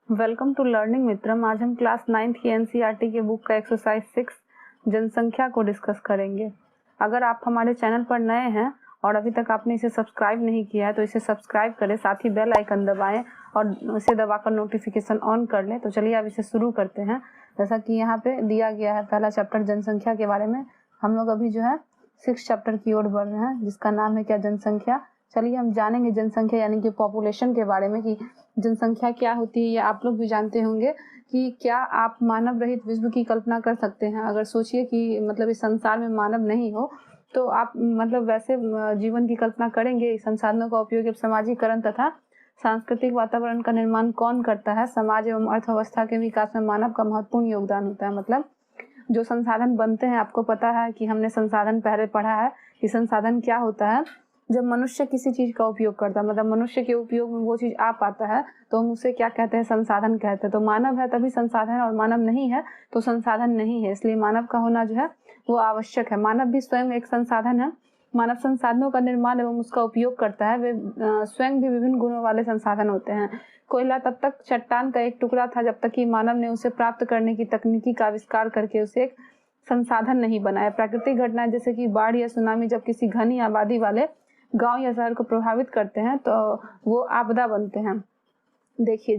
Welcome to learning मित्रम। आज हम class 9th की एनसीईआरटी के बुक का एक्सरसाइज 6 जनसंख्या को डिस्कस करेंगे। अगर आप हमारे चैनल पर नए हैं और अभी तक आपने इसे सब्सक्राइब नहीं किया है तो इसे सब्सक्राइब करें, साथ ही बेल आइकन दबाएं और इसे दबाकर नोटिफिकेशन ऑन कर लें। तो चलिए अब इसे शुरू करते हैं। जैसा कि यहाँ पे दिया गया है पहला चैप्टर जनसंख्या के बारे में। हम लोग अभी जो है 6 चैप्टर की ओर बढ़ रहे हैं जिसका नाम है क्या, जनसंख्या। चलिए हम जानेंगे जनसंख्या यानी कि पॉपुलेशन के बारे में, कि जनसंख्या क्या होती है। या आप लोग भी जानते होंगे कि क्या आप मानव रहित विश्व की कल्पना कर सकते हैं। अगर सोचिए कि मतलब इस संसार में मानव नहीं हो तो आप मतलब वैसे जीवन की कल्पना करेंगे। इस संसाधनों का उपयोग सामाजिकरण तथा सांस्कृतिक वातावरण का निर्माण कौन करता है। समाज एवं अर्थव्यवस्था के विकास में मानव का महत्वपूर्ण योगदान होता है। मतलब जो संसाधन बनते हैं, आपको पता है कि हमने संसाधन पहले पढ़ा है कि संसाधन क्या होता है। जब मनुष्य किसी चीज का उपयोग करता है, मतलब मनुष्य के उपयोग में वो चीज आ पाता है तो हम उसे क्या कहते हैं, संसाधन कहते हैं। तो मानव है तभी संसाधन, और मानव नहीं है तो संसाधन नहीं है। इसलिए मानव का होना जो है वो आवश्यक है। मानव भी स्वयं एक संसाधन है। मानव संसाधनों का निर्माण एवं उसका उपयोग करता है। वे स्वयं भी विभिन्न गुणों वाले संसाधन होते हैं। कोयला तब तक चट्टान का एक टुकड़ा था जब तक कि मानव ने उसे प्राप्त करने की तकनीकी का आविष्कार करके उसे एक संसाधन नहीं बनाया। प्राकृतिक घटनाएं जैसे कि बाढ़ या सुनामी जब किसी घनी आबादी वाले गांव या शहर को प्रभावित करते हैं तो वो आपदा बनते हैं। देखिए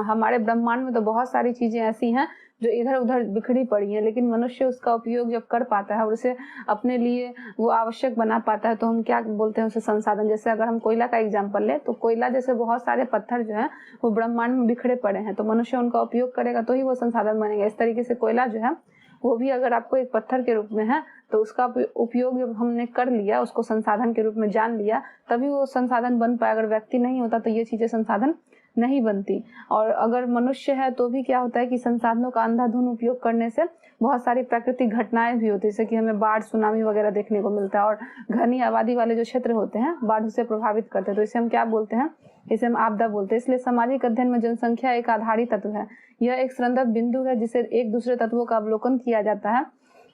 हमारे ब्रह्मांड में तो बहुत सारी चीजें ऐसी हैं जो इधर उधर बिखरी पड़ी हैं, लेकिन मनुष्य उसका उपयोग जब कर पाता है और उसे अपने लिए वो आवश्यक बना पाता है तो हम क्या बोलते हैं, उसे संसाधन। जैसे अगर हम कोयला का एग्जांपल लें तो कोयला जैसे बहुत सारे पत्थर जो हैं वो ब्रह्मांड में बिखरे पड़े हैं, तो मनुष्य उनका उपयोग करेगा तो ही वो संसाधन बनेगा। इस तरीके से कोयला जो है वो भी अगर आपको एक पत्थर के रूप में है तो उसका उपयोग जब हमने कर लिया, उसको संसाधन के रूप में जान लिया, तभी वो संसाधन बन पाया। अगर व्यक्ति नहीं होता तो ये चीजें संसाधन नहीं बनती। और अगर मनुष्य है तो भी क्या होता है कि संसाधनों का अंधाधुंध उपयोग करने से बहुत सारी प्राकृतिक घटनाएं भी होती है, जैसे कि हमें बाढ़ सुनामी वगैरह देखने को मिलता है। और घनी आबादी वाले जो क्षेत्र होते हैं बाढ़ से प्रभावित करते हैं, तो इसे हम क्या बोलते हैं, इसे हम आपदा बोलते हैं। इसलिए सामाजिक अध्ययन में जनसंख्या एक आधारित तत्व है। यह एक संदर्भ बिंदु है जिसे एक दूसरे तत्वों का अवलोकन किया जाता है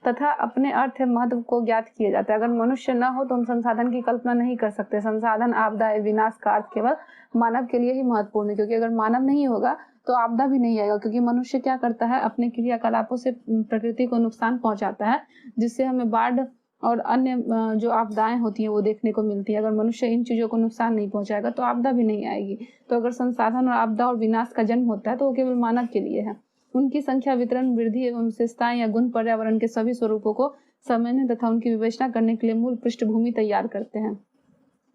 तथा अपने अर्थ एवं महत्व को ज्ञात किया जाता है। अगर मनुष्य न हो तो हम संसाधन की कल्पना नहीं कर सकते। संसाधन, आपदा, विनाश का अर्थ केवल मानव के लिए ही महत्वपूर्ण है, क्योंकि अगर मानव नहीं होगा तो आपदा भी नहीं आएगा। क्योंकि मनुष्य क्या करता है, अपने क्रियाकलापों से प्रकृति को नुकसान पहुंचाता है, जिससे हमें बाढ़ और अन्य जो आपदाएं होती हैं वो देखने को मिलती है। अगर मनुष्य इन चीजों को नुकसान नहीं पहुंचाएगा तो आपदा भी नहीं आएगी। तो अगर संसाधन और आपदा और विनाश का जन्म होता है तो वो केवल मानव के लिए है। उनकी संख्या, वितरण, वृद्धि एवं विशेषताएं या गुण पर्यावरण के सभी स्वरूपों को समझने तथा उनकी विवेचना करने के लिए मूल पृष्ठभूमि तैयार करते हैं।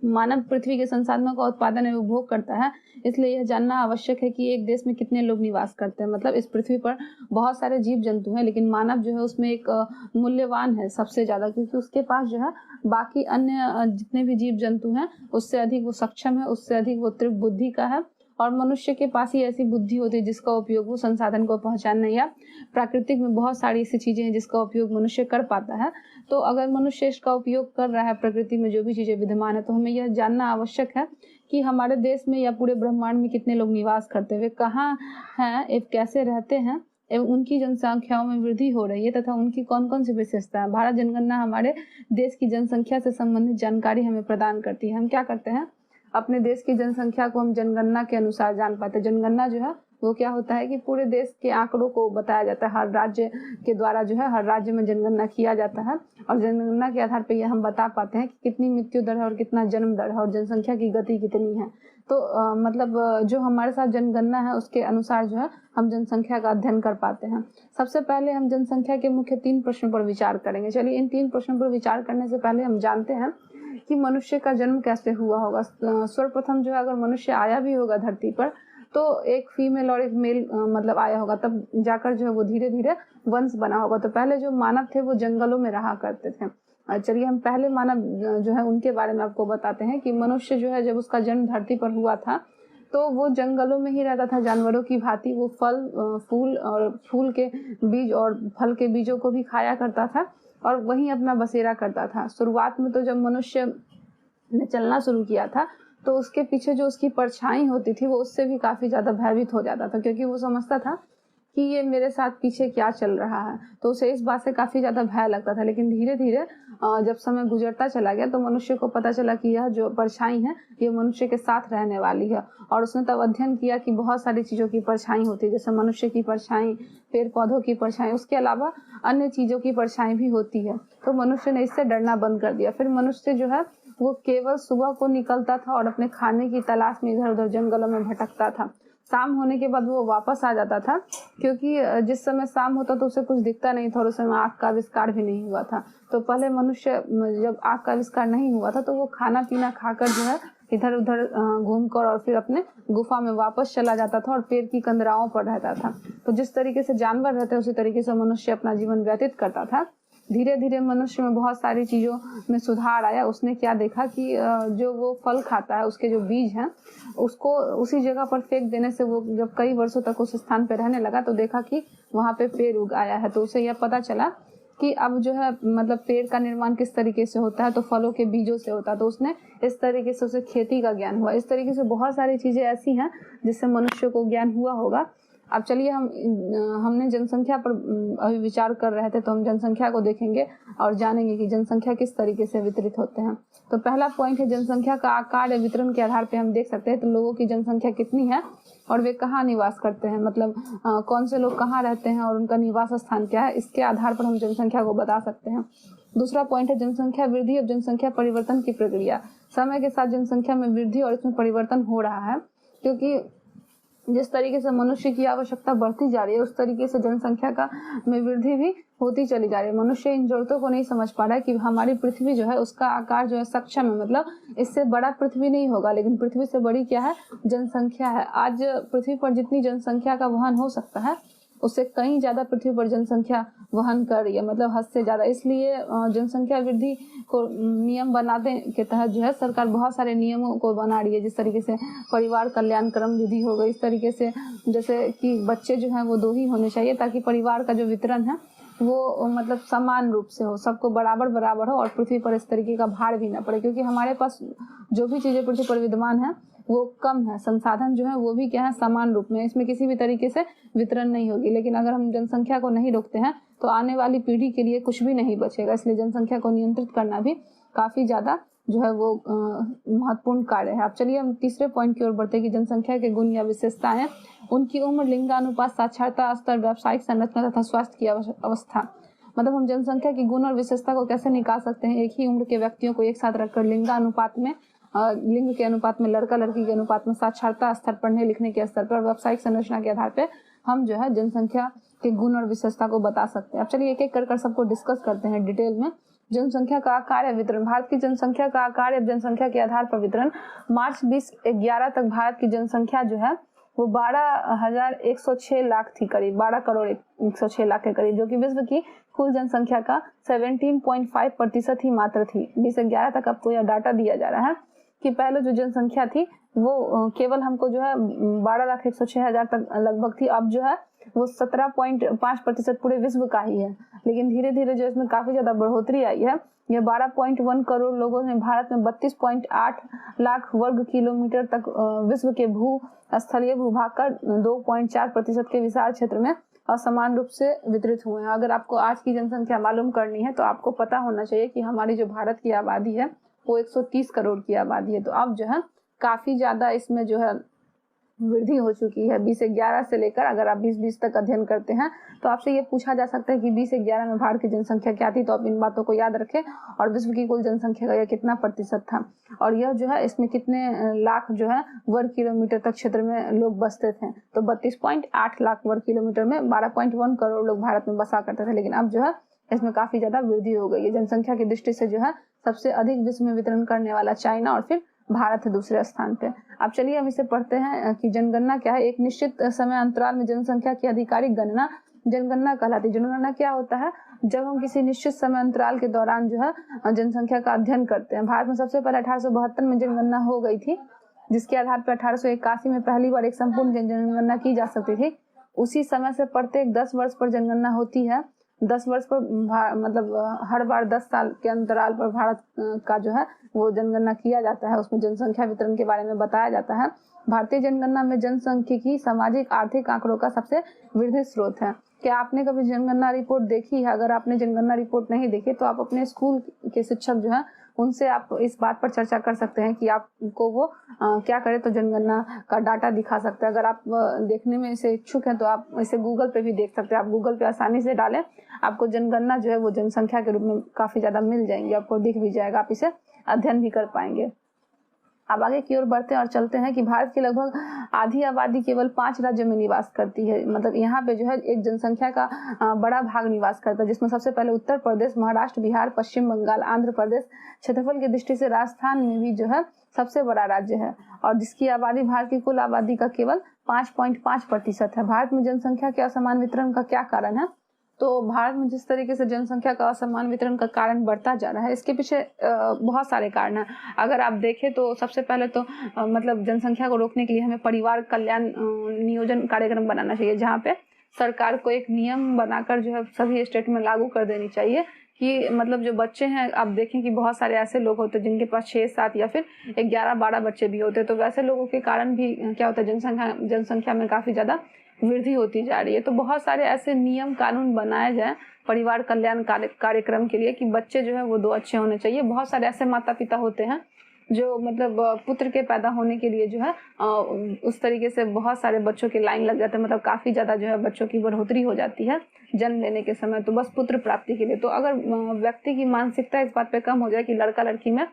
मानव पृथ्वी के संसाधनों का उत्पादन एवं उपभोग करता है, इसलिए यह जानना आवश्यक है कि एक देश में कितने लोग निवास करते हैं। मतलब इस पृथ्वी पर बहुत सारे जीव जंतु हैं, लेकिन मानव जो है उसमें एक मूल्यवान है सबसे ज्यादा, क्योंकि उसके पास जो है बाकी अन्य जितने भी जीव जंतु हैं उससे अधिक वो सक्षम है, उससे अधिक वो तीव्र बुद्धि का है। और मनुष्य के पास ही ऐसी बुद्धि होती है जिसका उपयोग वो संसाधन को पहचानने, या प्राकृतिक में बहुत सारी ऐसी चीजें हैं जिसका उपयोग मनुष्य कर पाता है। तो अगर मनुष्य इसका उपयोग कर रहा है, प्रकृति में जो भी चीजें विद्यमान है, तो हमें यह जानना आवश्यक है कि हमारे देश में या पूरे ब्रह्मांड में कितने लोग निवास करते हैं, वे कहाँ हैं एवं कैसे रहते हैं, एवं उनकी जनसंख्याओं में वृद्धि हो रही है तथा उनकी कौन कौन सी विशेषता है। भारत जनगणना हमारे देश की जनसंख्या से संबंधित जानकारी हमें प्रदान करती है। हम क्या करते हैं, अपने देश की जनसंख्या को हम जनगणना के अनुसार जान पाते हैं। जनगणना जो है वो क्या होता है कि पूरे देश के आंकड़ों को बताया जाता है। हर राज्य के द्वारा जो है हर राज्य में जनगणना किया जाता है, और जनगणना के आधार पर यह हम बता पाते हैं कि कितनी मृत्यु दर है और कितना जन्म दर है और जनसंख्या की गति कितनी है। तो मतलब जो हमारे साथ जनगणना है उसके अनुसार जो है हम जनसंख्या का अध्ययन कर पाते हैं। सबसे पहले हम जनसंख्या के मुख्य 3 प्रश्नों पर विचार करेंगे। चलिए इन 3 प्रश्नों पर विचार करने से पहले हम जानते हैं कि मनुष्य का जन्म कैसे हुआ होगा। सर्वप्रथम जो है अगर मनुष्य आया भी होगा धरती पर तो एक फीमेल और एक मेल मतलब आया होगा, तब जाकर जो है वो धीरे धीरे वंश बना होगा। तो पहले जो मानव थे वो जंगलों में रहा करते थे। चलिए हम पहले मानव जो है उनके बारे में आपको बताते हैं कि मनुष्य जो है जब उसका जन्म धरती पर हुआ था तो वो जंगलों में ही रहता था, जानवरों की भांति। वो फल, फूल और फूल के बीज और फल के बीजों को भी खाया करता था और वहीं अपना बसेरा करता था। शुरुआत में तो जब मनुष्य ने चलना शुरू किया था तो उसके पीछे जो उसकी परछाई होती थी वो उससे भी काफी ज्यादा भयभीत हो जाता था, क्योंकि वो समझता था कि ये मेरे साथ पीछे क्या चल रहा है। तो उसे इस बात से काफ़ी ज़्यादा भय लगता था। लेकिन धीरे धीरे जब समय गुजरता चला गया तो मनुष्य को पता चला कि यह जो परछाई है ये मनुष्य के साथ रहने वाली है। और उसने तब अध्ययन किया कि बहुत सारी चीज़ों की परछाई होती है, जैसे मनुष्य की परछाई, पेड़ पौधों की परछाई, उसके अलावा अन्य चीज़ों की परछाई भी होती है। तो मनुष्य ने इससे डरना बंद कर दिया। फिर मनुष्य जो है वो केवल सुबह को निकलता था और अपने खाने की तलाश में इधर उधर जंगलों में भटकता था। शाम होने के बाद वो वापस आ जाता था, क्योंकि जिस समय शाम होता तो उसे कुछ दिखता नहीं था और उस समय आँख का आविष्कार भी नहीं हुआ था। तो पहले मनुष्य जब आँख का आविष्कार नहीं हुआ था तो वो खाना पीना खाकर जो है इधर उधर घूमकर और फिर अपने गुफा में वापस चला जाता था और पेड़ की कंदराओं पर रहता था। तो जिस तरीके से जानवर रहते हैं उसी तरीके से मनुष्य अपना जीवन व्यतीत करता था। धीरे धीरे मनुष्य में बहुत सारी चीज़ों में सुधार आया। उसने क्या देखा कि जो वो फल खाता है उसके जो बीज हैं उसको उसी जगह पर फेंक देने से वो जब कई वर्षों तक उस स्थान पर रहने लगा तो देखा कि वहाँ पे पेड़ उग आया है। तो उसे यह पता चला कि अब जो है मतलब पेड़ का निर्माण किस तरीके से होता है, तो फलों के बीजों से होता है। तो उसने इस तरीके से उसे खेती का ज्ञान हुआ। इस तरीके से बहुत सारी चीज़ें ऐसी हैं जिससे मनुष्य को ज्ञान हुआ होगा। अब चलिए हमने जनसंख्या पर अभी विचार कर रहे थे, तो हम जनसंख्या को देखेंगे और जानेंगे कि जनसंख्या किस तरीके से वितरित होते हैं। तो पहला पॉइंट है जनसंख्या का आकार या वितरण के आधार पे हम देख सकते हैं तो लोगों की जनसंख्या कितनी है और वे कहाँ निवास करते हैं, मतलब कौन से लोग कहाँ रहते हैं और उनका निवास स्थान क्या है, इसके आधार पर हम जनसंख्या को बता सकते हैं। दूसरा पॉइंट है जनसंख्या वृद्धि और जनसंख्या परिवर्तन की प्रक्रिया। समय के साथ जनसंख्या में वृद्धि और इसमें परिवर्तन हो रहा है, क्योंकि जिस तरीके से मनुष्य की आवश्यकता बढ़ती जा रही है उस तरीके से जनसंख्या का में वृद्धि भी होती चली जा रही है। मनुष्य इन जरूरतों को नहीं समझ पा रहा है कि हमारी पृथ्वी जो है उसका आकार जो है सक्षम है, मतलब इससे बड़ा पृथ्वी नहीं होगा, लेकिन पृथ्वी से बड़ी क्या है, जनसंख्या है। आज पृथ्वी पर जितनी जनसंख्या का वहन हो सकता है उससे कहीं ज्यादा पृथ्वी पर जनसंख्या वहन कर रही है, मतलब हद से ज्यादा। इसलिए जनसंख्या वृद्धि को नियम बनाने के तहत जो है सरकार बहुत सारे नियमों को बना रही है, जिस तरीके से परिवार कल्याण क्रम विधि हो गई। इस तरीके से जैसे कि बच्चे जो हैं वो 2 ही होने चाहिए ताकि परिवार का जो वितरण है वो मतलब समान रूप से हो, सबको बराबर बराबर हो और पृथ्वी पर इस तरीके का भार भी ना पड़े, क्योंकि हमारे पास जो भी चीजें पृथ्वी पर विद्यमान है वो कम है, संसाधन जो है वो भी क्या है, समान रूप में, इसमें किसी भी तरीके से वितरण नहीं होगी। लेकिन अगर हम जनसंख्या को नहीं रोकते हैं तो आने वाली पीढ़ी के लिए कुछ भी नहीं बचेगा। इसलिए जनसंख्या को नियंत्रित करना भी काफी ज्यादा जो है वो महत्वपूर्ण कार्य है। अब चलिए हम तीसरे पॉइंट की ओर बढ़ते हैं कि जनसंख्या के गुण या विशेषताएं, उनकी उम्र, लिंगानुपात, साक्षरता स्तर, व्यावसायिक संरचना तथा स्वास्थ्य की अवस्था। मतलब हम जनसंख्या की गुण और विशेषता को कैसे निकाल सकते हैं, एक ही उम्र के व्यक्तियों को एक साथ रखकर लिंगानुपात में, लिंग के अनुपात में, लड़का लड़की के अनुपात में, साक्षरता स्तर, पढ़ने लिखने के स्तर पर, व्यावसायिक संरचना के आधार पर हम जो है जनसंख्या के गुण और विशेषता को बता सकते हैं। अब चलिए एक एक कर सबको डिस्कस करते हैं डिटेल में। जनसंख्या का आकार या वितरण। भारत की जनसंख्या का आकार या जनसंख्या के आधार पर वितरण। मार्च 2011 तक भारत की जनसंख्या जो है वो 12,106 लाख थी, करीब 12 करोड़ 106 लाख के करीब, जो कि विश्व की कुल जनसंख्या का 17.5% ही मात्र थी। 2011 तक आपको यह डाटा दिया जा रहा है कि पहले जो जनसंख्या थी वो केवल हमको जो है 12,106,000 तक लगभग थी। अब जो है वो 17.5% पूरे विश्व का ही है। लेकिन धीरे धीरे जो इसमें काफी ज्यादा बढ़ोतरी आई है। ये 12.1 करोड़ लोगों ने भारत में 32.8 लाख वर्ग किलोमीटर तक विश्व के स्थलीय भूभाग का 2.4% के विशाल क्षेत्र में असमान रूप से वितरित हुए हैं। अगर आपको आज की जनसंख्या मालूम करनी है तो आपको पता होना चाहिए कि हमारी जो भारत की आबादी है वो 130 करोड़ की आबादी है। तो अब जो है काफी ज्यादा इसमें जो है वृद्धि हो चुकी है। 2011 से लेकर अगर आप 2020 तक अध्ययन करते हैं तो आपसे ये पूछा जा सकता है कि 2011 में भारत की जनसंख्या क्या थी, तो आप इन बातों को याद रखें और विश्व की कुल जनसंख्या का यह कितना प्रतिशत था और यह जो है इसमें कितने लाख जो है वर्ग किलोमीटर तक क्षेत्र में लोग बसते थे। तो 32.8 लाख वर्ग किलोमीटर में 12.1 करोड़ लोग भारत में बसा करते थे। लेकिन अब जो है इसमें काफी ज्यादा वृद्धि हो गई है। जनसंख्या की दृष्टि से जो है सबसे अधिक विश्व में वितरण करने वाला चाइना और फिर भारत है दूसरे स्थान पे। अब चलिए हम इसे पढ़ते हैं कि जनगणना क्या है। एक निश्चित समय अंतराल में जनसंख्या की आधिकारिक गणना जनगणना कहलाती है। जनगणना क्या होता है, जब हम किसी निश्चित समय अंतराल के दौरान जो है जनसंख्या का अध्ययन करते हैं। भारत में सबसे पहले 1872 में जनगणना हो गई थी, जिसके आधार पर 1881 में पहली बार एक संपूर्ण जनगणना की जा सकती थी। उसी समय से प्रत्येक 10 वर्ष पर जनगणना होती है। 10 वर्ष पर मतलब हर बार 10 साल के अंतराल पर भारत का जो है वो जनगणना किया जाता है। उसमें जनसंख्या वितरण के बारे में बताया जाता है। भारतीय जनगणना में जनसांख्यिकी सामाजिक आर्थिक आंकड़ों का सबसे वृद्धि स्रोत है। क्या आपने कभी जनगणना रिपोर्ट देखी है? अगर आपने जनगणना रिपोर्ट नहीं देखी तो आप अपने स्कूल के शिक्षक जो है उनसे आप इस बात पर चर्चा कर सकते हैं कि आपको वो क्या करे तो जनगणना का डाटा दिखा सकते हैं। अगर आप देखने में इसे इच्छुक हैं तो आप इसे गूगल पे भी देख सकते हैं। आप गूगल पे आसानी से डालें, आपको जनगणना जो है वो जनसंख्या के रूप में काफी ज्यादा मिल जाएंगे, आपको दिख भी जाएगा, आप इसे अध्ययन भी कर पाएंगे। अब आगे की ओर बढ़ते हैं और चलते हैं कि भारत की लगभग आधी आबादी केवल 5 राज्यों में निवास करती है। मतलब यहाँ पे जो है एक जनसंख्या का बड़ा भाग निवास करता है, जिसमें सबसे पहले उत्तर प्रदेश, महाराष्ट्र, बिहार, पश्चिम बंगाल, आंध्र प्रदेश। क्षेत्रफल की दृष्टि से राजस्थान में भी जो है सबसे बड़ा राज्य है और जिसकी आबादी भारत की कुल आबादी का केवल 5.5% है। भारत में जनसंख्या के असमान वितरण का क्या कारण है? तो भारत में जिस तरीके से जनसंख्या का असमान वितरण का कारण बढ़ता जा रहा है, इसके पीछे बहुत सारे कारण हैं। अगर आप देखें तो सबसे पहले तो मतलब जनसंख्या को रोकने के लिए हमें परिवार कल्याण नियोजन कार्यक्रम बनाना चाहिए, जहाँ पे सरकार को एक नियम बनाकर जो है सभी स्टेट में लागू कर देनी चाहिए कि मतलब जो बच्चे हैं, आप देखें कि बहुत सारे ऐसे लोग होते हैं जिनके पास 6, 7 या फिर 11-12 बच्चे भी होते हैं। तो वैसे लोगों के कारण भी क्या होता है, जनसंख्या में काफी ज्यादा वृद्धि होती जा रही है। तो बहुत सारे ऐसे नियम कानून बनाए जाएं परिवार कल्याण कार्यक्रम के लिए कि बच्चे जो है वो 2 अच्छे होने चाहिए। बहुत सारे ऐसे माता पिता होते हैं जो मतलब पुत्र के पैदा होने के लिए जो है उस तरीके से बहुत सारे बच्चों के लाइन लग जाते हैं, मतलब काफी ज्यादा जो है बच्चों की बढ़ोतरी हो जाती है जन्म लेने के समय, तो बस पुत्र प्राप्ति के लिए। तो अगर व्यक्ति की मानसिकता इस बात पे कम हो जाए कि लड़का लड़की में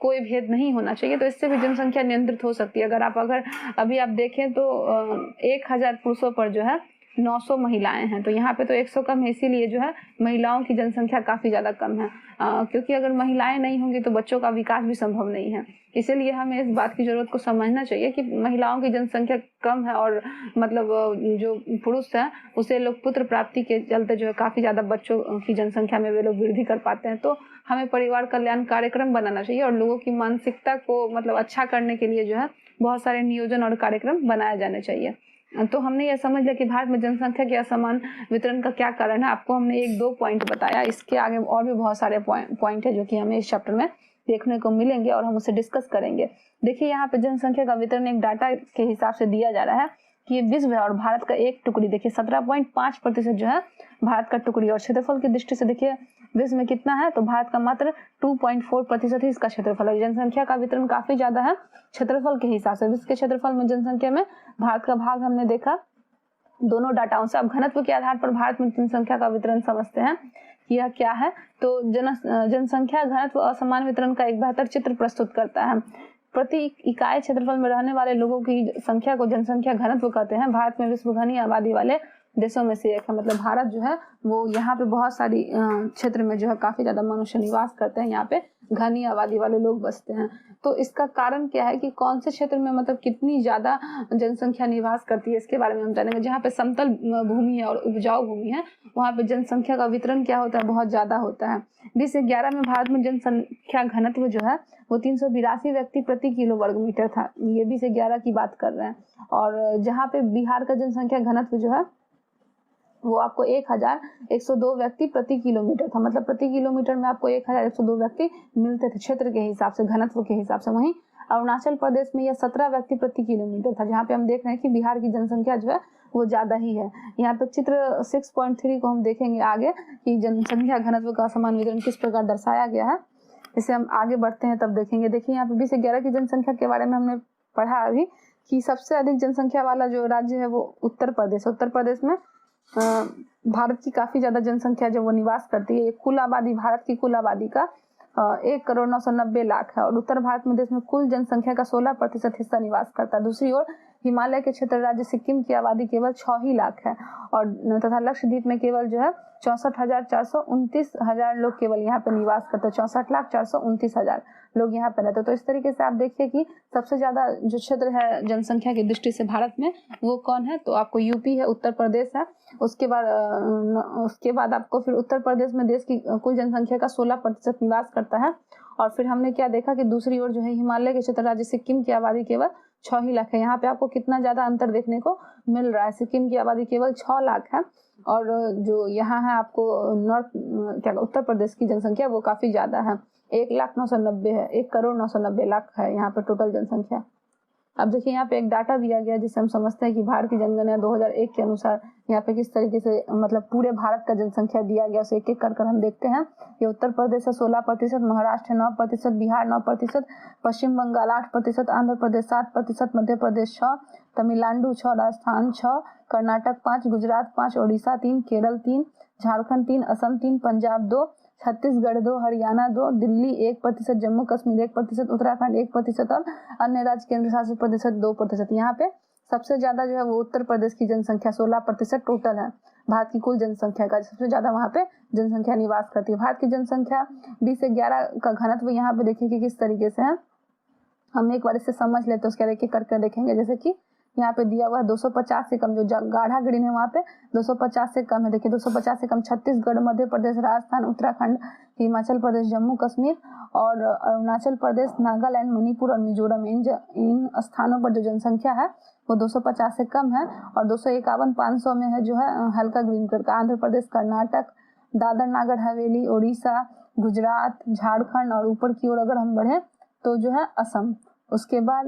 कोई भेद नहीं होना चाहिए, तो इससे भी जनसंख्या नियंत्रित हो सकती है। अगर अभी आप देखें तो 1000 पुरुषों पर जो है 900 महिलाएं हैं, तो यहाँ पे तो 100 कम है, इसीलिए जो है महिलाओं की जनसंख्या काफी ज्यादा कम है। क्योंकि अगर महिलाएं नहीं होंगी तो बच्चों का विकास भी संभव नहीं है। इसीलिए हमें इस बात की जरूरत को समझना चाहिए कि महिलाओं की जनसंख्या कम है और मतलब जो पुरुष है उसे लोग पुत्र प्राप्ति के चलते जो है काफी ज्यादा बच्चों की जनसंख्या में वे लोग वृद्धि कर पाते हैं। तो हमें परिवार कल्याण कार्यक्रम बनाना चाहिए और लोगों की मानसिकता को मतलब अच्छा करने के लिए जो है बहुत सारे नियोजन और कार्यक्रम बनाए जाने चाहिए। तो हमने यह समझ लिया कि भारत में जनसंख्या के असमान वितरण का क्या कारण है। आपको हमने 1-2 पॉइंट बताया, इसके आगे और भी बहुत सारे पॉइंट है जो कि हमें इस चैप्टर में देखने को मिलेंगे और हम उसे डिस्कस करेंगे। देखिए यहाँ पे जनसंख्या का वितरण एक डाटा के हिसाब से दिया जा रहा है कि ये विश्व है और भारत का एक टुकड़ी देखिए 17.5% जो है भारत का टुकड़ी, और क्षेत्रफल की दृष्टि से देखिए विश्व में कितना है, तो भारत का मात्र 2.4% ही इसका क्षेत्रफल है। जनसंख्या का वितरण काफी ज्यादा है क्षेत्रफल के हिसाब से। विश्व के क्षेत्रफल में जनसंख्या में भारत का भाग हमने देखा दोनों डाटाओं से। अब घनत्व के आधार पर भारत में जनसंख्या का वितरण समझते हैं कि यह क्या है। तो जनसंख्या घनत्व असमान वितरण का एक बेहतर चित्र प्रस्तुत करता है। प्रति इकाई क्षेत्रफल में रहने वाले लोगों की संख्या को जनसंख्या घनत्व कहते हैं। भारत में विश्व घनी आबादी वाले देशों में से एक है। मतलब भारत जो है वो यहाँ पे बहुत सारी क्षेत्र में जो है काफी ज्यादा मनुष्य निवास करते हैं, यहाँ पे घनी आबादी वाले लोग बसते हैं। तो इसका कारण क्या है कि कौन से क्षेत्र में मतलब कितनी ज्यादा जनसंख्या निवास करती है, इसके बारे में हम जानेंगे। जहाँ पे समतल भूमि है और उपजाऊ भूमि है वहाँ पे जनसंख्या का वितरण क्या होता है, बहुत ज्यादा होता है। 2011 में भारत में जनसंख्या घनत्व जो है वो 382 व्यक्ति प्रति किलो वर्ग मीटर था। ये 2011 की बात कर रहे हैं। और जहाँ पे बिहार का जनसंख्या घनत्व जो है वो आपको 1102 व्यक्ति प्रति किलोमीटर था। मतलब प्रति किलोमीटर में आपको 1102 व्यक्ति मिलते थे क्षेत्र के हिसाब से, घनत्व के हिसाब से। वहीं अरुणाचल प्रदेश में यह 17 व्यक्ति प्रति किलोमीटर था, जहाँ पे हम देख रहे हैं कि बिहार की जनसंख्या जो है वो ज्यादा ही है। यहाँ पे चित्र 6.3 को हम देखेंगे आगे कि जनसंख्या घनत्व का असमान वितरण किस प्रकार दर्शाया गया है। इसे हम आगे बढ़ते हैं तब देखेंगे। देखिए यहाँ पे 2011 की जनसंख्या के बारे में हमने पढ़ा अभी कि सबसे अधिक जनसंख्या वाला जो राज्य है वो उत्तर प्रदेश। उत्तर प्रदेश में भारत की काफी ज्यादा जनसंख्या जो वो निवास करती है। कुल आबादी भारत की कुल आबादी का 1,990,00,000 है और उत्तर भारत में देश में कुल जनसंख्या का 16% हिस्सा निवास करता है। दूसरी ओर हिमालय के क्षेत्र राज्य सिक्किम की आबादी केवल 6 ही लाख है और तथा लक्षद्वीप में केवल जो है 64,429,000 लोग केवल यहाँ पे निवास करते हैं। 64,429,000 लोग यहाँ पे रहते हैं। तो इस तरीके से आप देखिए कि सबसे ज्यादा जो क्षेत्र है जनसंख्या की दृष्टि से भारत में वो कौन है, तो आपको यूपी है, उत्तर प्रदेश है। उसके बाद आपको फिर उत्तर प्रदेश में देश की कुल जनसंख्या का 16% निवास करता है। और फिर हमने क्या देखा कि दूसरी ओर जो है हिमालय के क्षेत्र राज्य सिक्किम की आबादी केवल 6 ही लाख है। यहाँ पे आपको कितना ज्यादा अंतर देखने को मिल रहा है। सिक्किम की आबादी केवल 6 लाख है और जो यहाँ है आपको उत्तर प्रदेश की जनसंख्या वो काफी ज्यादा है, 1,990,000 है, 1,990,00,000 है यहाँ पे टोटल जनसंख्या। अब देखिए यहाँ पे एक डाटा दिया गया जिससे हम समझते हैं कि भारत की जनगणना 2001 के अनुसार यहाँ पे किस तरीके से मतलब पूरे भारत का जनसंख्या दिया गया, उसे एक एक कर हम देखते हैं। ये उत्तर प्रदेश है 16%, महाराष्ट्र है 9%, बिहार 9%, पश्चिम बंगाल 8%, आंध्र प्रदेश 7%, मध्य प्रदेश 6%, तमिलनाडु 6%, राजस्थान 6%, कर्नाटक 5%, गुजरात 5%, ओडिशा 3%, केरल 3%, झारखंड 3%, असम 3%, पंजाब 2%, छत्तीसगढ़ 2%, हरियाणा 2%, दिल्ली 1%, जम्मू कश्मीर 1%, उत्तराखंड 1% और अन्य राज्य केंद्र शासित प्रदेश 2%। यहाँ पे सबसे ज्यादा जो है वो उत्तर प्रदेश की जनसंख्या 16% टोटल है। भारत की कुल जनसंख्या का सबसे ज्यादा वहाँ पे जनसंख्या निवास करती है। भारत की जनसंख्या 20 से 11 का घनत्व यहाँ पे देखिए कि किस तरीके से है, हम एक बार इसे समझ लेते हैं, उसके एक एक करके देखेंगे। जैसे कि यहाँ पे दिया हुआ है 250 से कम, जो गाढ़ा ग्रीन है वहाँ पे 250 से कम है। देखिए 250 से कम छत्तीसगढ़, मध्य प्रदेश, राजस्थान, उत्तराखंड, हिमाचल प्रदेश, जम्मू कश्मीर और अरुणाचल प्रदेश, नागालैंड, मणिपुर और मिजोरम। इन स्थानों पर जो जनसंख्या है वो 250 से कम है। और 251 500 में है जो है हल्का ग्रीन कलर का आंध्र प्रदेश, कर्नाटक, दादर नागर हवेली, उड़ीसा, गुजरात, झारखंड और ऊपर की ओर अगर हम बढ़े तो जो है असम, उसके बाद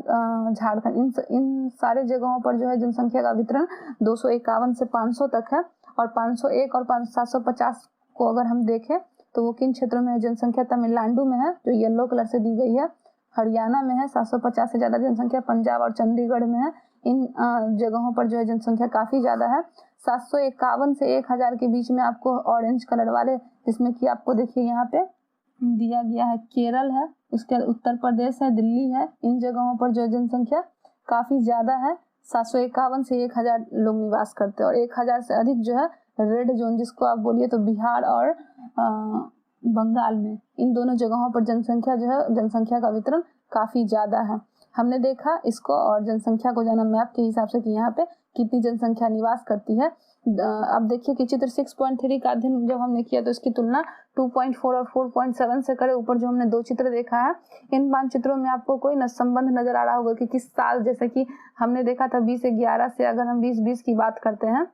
झारखंड। इन सारे जगहों पर जो है जनसंख्या का वितरण 251 से 500 तक है। और 501 और 750 को अगर हम देखें तो वो किन क्षेत्रों में है? जनसंख्या तमिलनाडु में है जो येलो कलर से दी गई है, हरियाणा में है 750 से ज्यादा जनसंख्या, पंजाब और चंडीगढ़ में है। इन जगहों पर जो है जनसंख्या काफी ज्यादा है। 751 से 1000 के बीच में आपको ऑरेंज कलर वाले, जिसमें कि आपको देखिए यहाँ पे दिया गया है केरल है, उसके उत्तर प्रदेश है, दिल्ली है। इन जगहों पर जो जनसंख्या काफी ज्यादा है। 751 से 1000 लोग निवास करते हैं। और 1000 से अधिक जो है रेड जोन, जिसको आप बोलिए तो बिहार और बंगाल में, इन दोनों जगहों पर जनसंख्या जो है जनसंख्या का वितरण काफी ज्यादा है। हमने देखा इसको और जनसंख्या को जाना मैप के हिसाब से कि यहाँ पे कितनी जनसंख्या निवास करती है। अब देखिए कि चित्र 6.3 का अध्ययन जब हमने किया तो इसकी तुलना 2.4 और 4.7 से करें। ऊपर जो हमने 2 चित्र देखा है, इन मानचित्रों में आपको कोई न संबंध नजर आ रहा होगा कि किस साल, जैसे कि हमने देखा था 2011 से अगर हम 2020 की बात करते हैं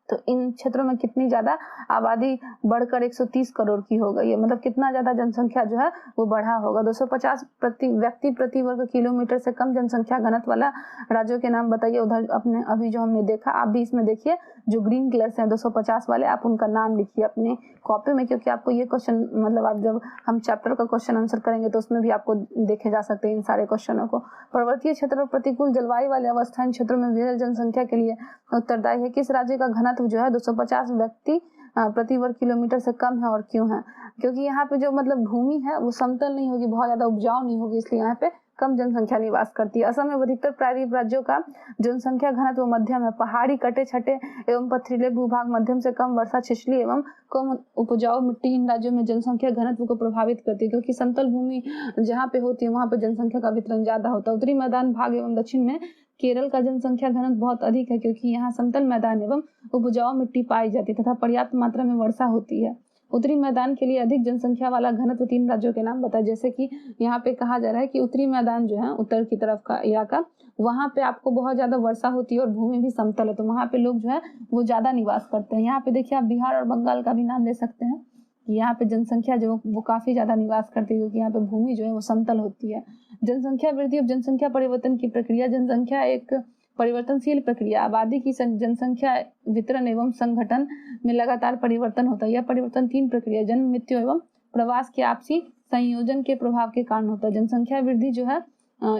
तो इन क्षेत्रों में कितनी ज्यादा आबादी बढ़कर 130 करोड़ की हो गई है। मतलब कितना ज्यादा जनसंख्या जो है वो बढ़ा होगा। 250 व्यक्ति प्रति वर्ग किलोमीटर से कम जनसंख्या घनत्व वाला राज्यों के नाम बताइए। उधर अपने अभी जो हमने देखा, आप भी इसमें देखिए जो ग्रीन कलर से 250 वाले, आप उनका नाम लिखिए अपने कॉपी में, क्योंकि आपको ये क्वेश्चन मतलब आप जब हम चैप्टर का क्वेश्चन आंसर करेंगे तो उसमें भी आपको देखे जा सकते हैं इन सारे क्वेश्चनों को। पर्वतीय क्षेत्र और प्रतिकूल जलवायु वाले अवस्था इन क्षेत्रों में विरल जनसंख्या के लिए उत्तरदायी है। किस राज्य का घनत्व जो है 250 व्यक्ति प्रति वर्ग किलोमीटर से कम है और क्यों है? क्योंकि यहाँ पे जो मतलब भूमि है वो समतल नहीं होगी, बहुत ज्यादा उपजाऊ नहीं होगी, इसलिए यहाँ पे कम जनसंख्या निवास करती है। असम में अधिकतर प्रायद्वीप राज्यों का जनसंख्या घनत्व मध्यम है। पहाड़ी, कटे छटे एवं पथरीले भूभाग, मध्यम से कम वर्षा, छिछली एवं कम उपजाऊ मिट्टी इन राज्यों में जनसंख्या घनत्व को प्रभावित करती है। क्योंकि समतल भूमि जहाँ पे होती है वहाँ पे जनसंख्या का वितरण ज्यादा होता है। उत्तरी मैदान भाग एवं दक्षिण में केरल का जनसंख्या घनत्व बहुत अधिक है, क्योंकि यहाँ समतल मैदान एवं उपजाऊ मिट्टी पाई जाती है तथा पर्याप्त मात्रा में वर्षा होती है। उत्तरी मैदान के लिए अधिक जनसंख्या वाला घनत्व 3 राज्यों के नाम बताए। जैसे कि यहाँ पे कहा जा रहा है कि उत्तरी मैदान जो है उत्तर की तरफ का इलाका, वहाँ पे आपको बहुत ज्यादा वर्षा होती है और भूमि भी समतल है, तो वहाँ पे लोग जो है वो ज्यादा निवास करते हैं। यहाँ पे देखिए आप बिहार और बंगाल का भी नाम ले सकते हैं। यहाँ पे जनसंख्या जो वो काफी ज्यादा निवास करती है, क्योंकि यहाँ पे भूमि जो है वो समतल होती है। जनसंख्या वृद्धि और जनसंख्या परिवर्तन की प्रक्रिया। जनसंख्या एक परिवर्तनशील प्रक्रिया। आबादी की जनसंख्या वितरण एवं संगठन में लगातार परिवर्तन होता है। यह परिवर्तन 3 प्रक्रिया, जन्म, मृत्यु एवं प्रवास के आपसी संयोजन के प्रभाव के कारण होता है। जनसंख्या वृद्धि जो है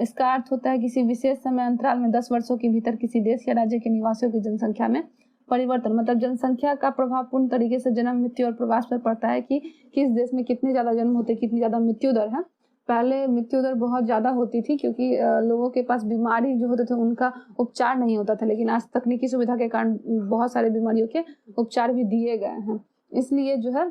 इसका अर्थ होता है किसी विशेष समय अंतराल में 10 वर्षों के भीतर किसी देश या राज्य के निवासियों की जनसंख्या में परिवर्तन। मतलब जनसंख्या का प्रभाव पूर्ण तरीके से जन्म, मृत्यु और प्रवास पर पड़ता है कि किस देश में कितने ज्यादा जन्म होते, कितनी ज्यादा मृत्यु दर है। पहले मृत्यु दर बहुत ज्यादा होती थी क्योंकि लोगों के पास बीमारी जो होते थे उनका उपचार नहीं होता था, लेकिन आज तकनीकी सुविधा के कारण बहुत सारे बीमारियों के उपचार भी दिए गए हैं, इसलिए जो है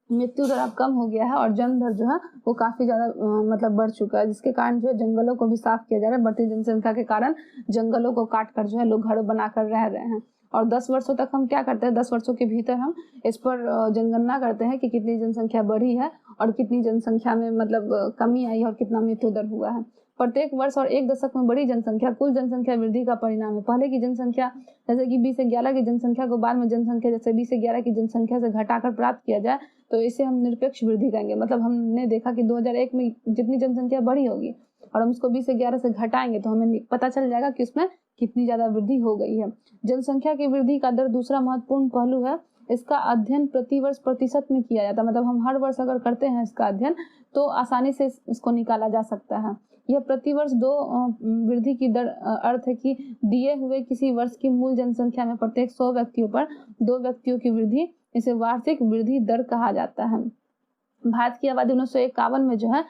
मृत्यु दर अब कम हो गया है और जन्म दर जो है वो काफी ज्यादा मतलब बढ़ चुका है, जिसके कारण जो है जंगलों को भी साफ किया जा रहा है। बढ़ती जनसंख्या के कारण जंगलों को काट कर जो है लोग घर बनाकर रह रहे हैं। और 10 वर्षों तक हम क्या करते हैं, 10 वर्षों के भीतर हम इस पर जनगणना करते हैं कि कितनी जनसंख्या बढ़ी है और कितनी जनसंख्या में मतलब कमी आई है और कितना मृत्यु दर हुआ है। प्रत्येक वर्ष और 1 दशक में बड़ी जनसंख्या कुल जनसंख्या वृद्धि का परिणाम है। पहले की जनसंख्या जैसे कि 20 से 11 की जनसंख्या को बाद में जनसंख्या जैसे 20 से 11 की जनसंख्या से घटाकर प्राप्त किया जाए तो इसे हम निरपेक्ष वृद्धि कहेंगे। मतलब हमने देखा कि 2001 में जितनी जनसंख्या बढ़ी होगी और हम इसको 20 से 11 से घटाएंगे तो हमें पता चल जाएगा कि उसमें कितनी ज्यादा वृद्धि हो गई है। जनसंख्या की वृद्धि का दर दूसरा महत्वपूर्ण पहलू है। इसका अध्ययन प्रतिवर्ष प्रतिशत में किया जाता है, मतलब हम हर वर्ष अगर करते हैं इसका अध्ययन तो आसानी से इसको निकाला जा सकता है। यह प्रतिवर्ष दो वृद्धि की दर अर्थ है कि दिए हुए किसी वर्ष की मूल जनसंख्या में प्रत्येक 100 व्यक्तियों पर 2 व्यक्तियों की वृद्धि, इसे वार्षिक वृद्धि दर कहा जाता है। भारत की आबादी 1951 में जो है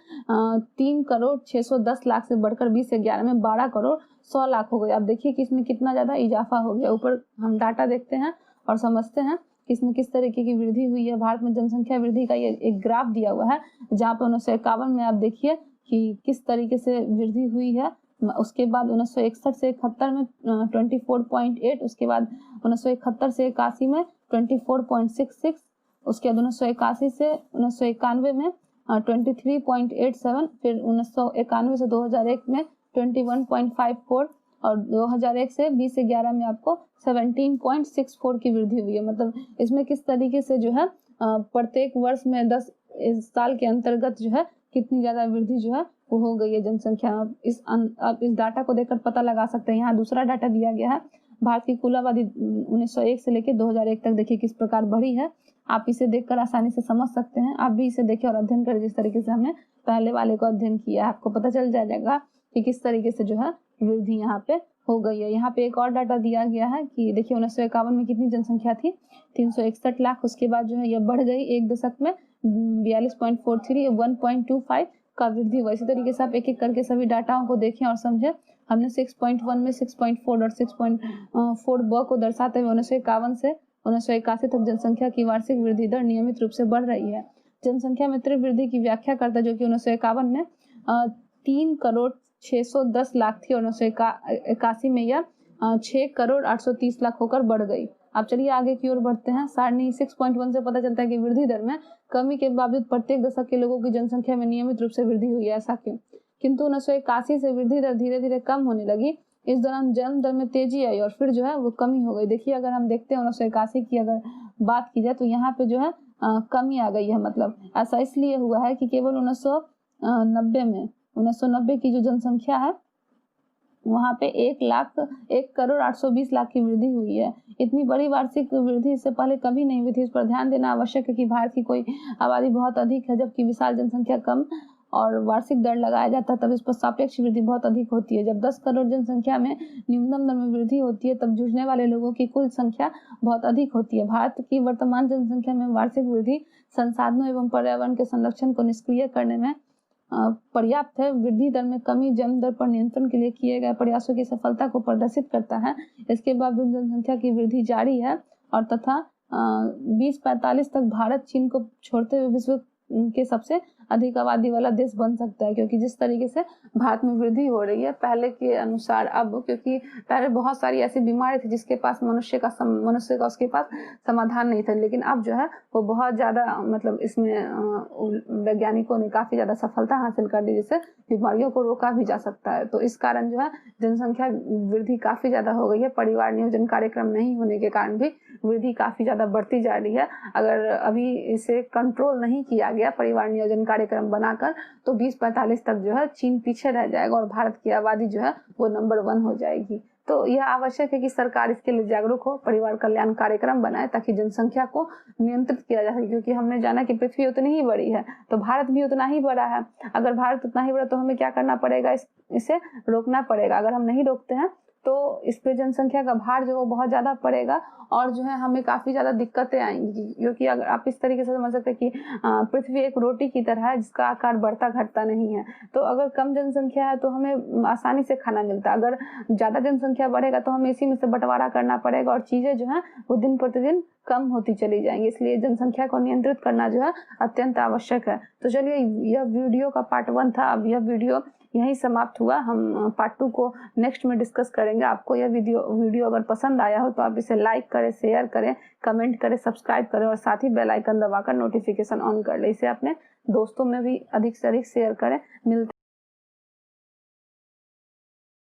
3,610,00,000 से बढ़कर 20 से 11 में 12,100,00,000 हो गई। आप देखिए कि इसमें कितना ज्यादा इजाफा हो गया। ऊपर हम डाटा देखते हैं और समझते हैं कि इसमें किस तरीके की वृद्धि हुई है। भारत में जनसंख्या वृद्धि का ये एक ग्राफ दिया हुआ है, जहाँ पे 1951 में आप देखिए कि किस तरीके से वृद्धि हुई है। उसके बाद 1961 से 71 में 24.8, उसके बाद 1971 से 81 में 24.66, उसके बाद 1981 से 1991 में 23.87, फिर 1991 से 2001 में 21.54 और 2001 से 20 से 11 में आपको 17.64 की वृद्धि हुई है। मतलब इसमें किस तरीके से जो है प्रत्येक वर्ष में 10 साल के अंतर्गत जो है कितनी ज्यादा वृद्धि जो है वो हो गई है जनसंख्या। आप इस डाटा को देखकर पता लगा सकते हैं। यहाँ दूसरा डाटा दिया गया है, भारत की कुल आबादी 1901 से लेकर 2001 तक देखिए किस प्रकार बढ़ी है। आप इसे देखकर आसानी से समझ सकते हैं। आप भी इसे देखें और अध्ययन करें जिस तरीके से हमने पहले वाले को अध्ययन किया है। आपको पता चल जाएगा कि किस तरीके से जो है वृद्धि यहाँ पे हो गई है। यहाँ पे एक और डाटा दिया गया है कि देखिए 1951 में कितनी जनसंख्या थी, 361 लाख। उसके बाद जो है यह बढ़ गई एक दशक में 42.43, 1.25 का वृद्धि हुआ। इसी तरीके से आप एक एक करके सभी डाटाओं को देखें और समझें। हमने 6.1 में 6.4 और 6.4 ब को दर्शाते हुए 1951 से 1981 तक जनसंख्या की वार्षिक वृद्धि दर नियमित रूप से बढ़ रही है। जनसंख्या में तीव्र वृद्धि की व्याख्या करता जो कि 1951 में 3,610,00,000 थी और 1981 में यह 6,830,00,000 होकर बढ़ गई। अब चलिए आगे की ओर बढ़ते हैं। सारणी 6.1 से पता चलता है कि वृद्धि दर में कमी के बावजूद प्रत्येक दशक के लोगों की जनसंख्या में नियमित रूप से वृद्धि हुई है। ऐसा क्यों? किंतु 1981 से वृद्धि दर धीरे धीरे कम होने लगी। इस दौरान जन्म दर में तेजी आई और फिर जो है वो कमी हो गई। देखिए अगर हम देखते हैं 1981 की अगर बात की जाए तो यहाँ पे जो है कमी आ गई है। मतलब ऐसा इसलिए हुआ है कि केवल 1990 की जो जनसंख्या है वहाँ पे 1,08,20,00,000 की वृद्धि हुई है। इतनी बड़ी वार्षिक वृद्धि इससे पहले कभी नहीं हुई थी। इस पर ध्यान देना आवश्यक है कि भारत की कोई आबादी बहुत अधिक है जबकि विशाल जनसंख्या कम और वार्षिक दर लगाया जाता है तब इस पर सापेक्ष वृद्धि बहुत अधिक होती है। जब 10 करोड़ जनसंख्या में न्यूनतम दर में वृद्धि होती है तब जुड़ने वाले लोगों की कुल संख्या बहुत अधिक होती है। भारत की वर्तमान जनसंख्या में वार्षिक वृद्धि संसाधनों एवं पर्यावरण के संरक्षण को निष्क्रिय करने में पर्याप्त है। वृद्धि दर में कमी जन्म दर पर नियंत्रण के लिए किए गए प्रयासों की सफलता को प्रदर्शित करता है। इसके बावजूद जनसंख्या की वृद्धि जारी है और तथा 2045 तक भारत चीन को छोड़ते हुए विश्व के सबसे अधिक आबादी वाला देश बन सकता है। क्योंकि जिस तरीके से भारत में वृद्धि हो रही है पहले के अनुसार अब, क्योंकि पहले बहुत सारी ऐसी बीमारी थी जिसके पास मनुष्य का उसके पास समाधान नहीं था, लेकिन अब जो है वो बहुत ज्यादा मतलब इसमें वैज्ञानिकों ने काफी ज्यादा सफलता हासिल कर ली जिससे बीमारियों को रोका भी जा सकता है। तो इस कारण जो है जनसंख्या वृद्धि काफी ज्यादा हो गई है। परिवार नियोजन कार्यक्रम नहीं होने के कारण भी वृद्धि काफी ज्यादा बढ़ती जा रही है। अगर अभी इसे कंट्रोल नहीं किया गया परिवार नियोजन कार्यक्रम बनाकर तो 2045 तक जो है चीन पीछे रह जाएगा और भारत की आबादी जो है वो नंबर 1 हो जाएगी। तो यह आवश्यक है कि सरकार इसके लिए जागरूक हो, परिवार कल्याण कार्यक्रम बनाए ताकि जनसंख्या को नियंत्रित किया जा सके। क्योंकि हमने जाना कि पृथ्वी उतनी ही बड़ी है तो भारत भी उतना ही बड़ा है। अगर भारत उतना ही बड़ा तो हमें क्या करना पड़ेगा, इसे रोकना पड़ेगा। अगर हम नहीं रोकते हैं तो इस पे जनसंख्या का भार जो वो बहुत ज्यादा पड़ेगा और जो है हमें काफी ज्यादा दिक्कतें आएंगी। क्योंकि अगर आप इस तरीके से समझ सकते हैं कि पृथ्वी एक रोटी की तरह है जिसका आकार बढ़ता घटता नहीं है। तो अगर कम जनसंख्या है तो हमें आसानी से खाना मिलता है, अगर ज्यादा जनसंख्या बढ़ेगा तो हमें इसी में से बंटवारा करना पड़ेगा और चीजें जो है वो दिन प्रतिदिन कम होती चली जाएंगी। इसलिए जनसंख्या को नियंत्रित करना जो है अत्यंत आवश्यक है। तो चलिए यह वीडियो का पार्ट 1 था। अब यह वीडियो यहीं समाप्त हुआ। हम पार्ट 2 को नेक्स्ट में डिस्कस करेंगे। आपको यह वीडियो अगर पसंद आया हो तो आप इसे लाइक करें, शेयर करें, कमेंट करें, सब्सक्राइब करें और साथ ही बेल आइकन दबाकर नोटिफिकेशन ऑन कर लें। इसे अपने दोस्तों में भी अधिक से अधिक शेयर करें। मिलते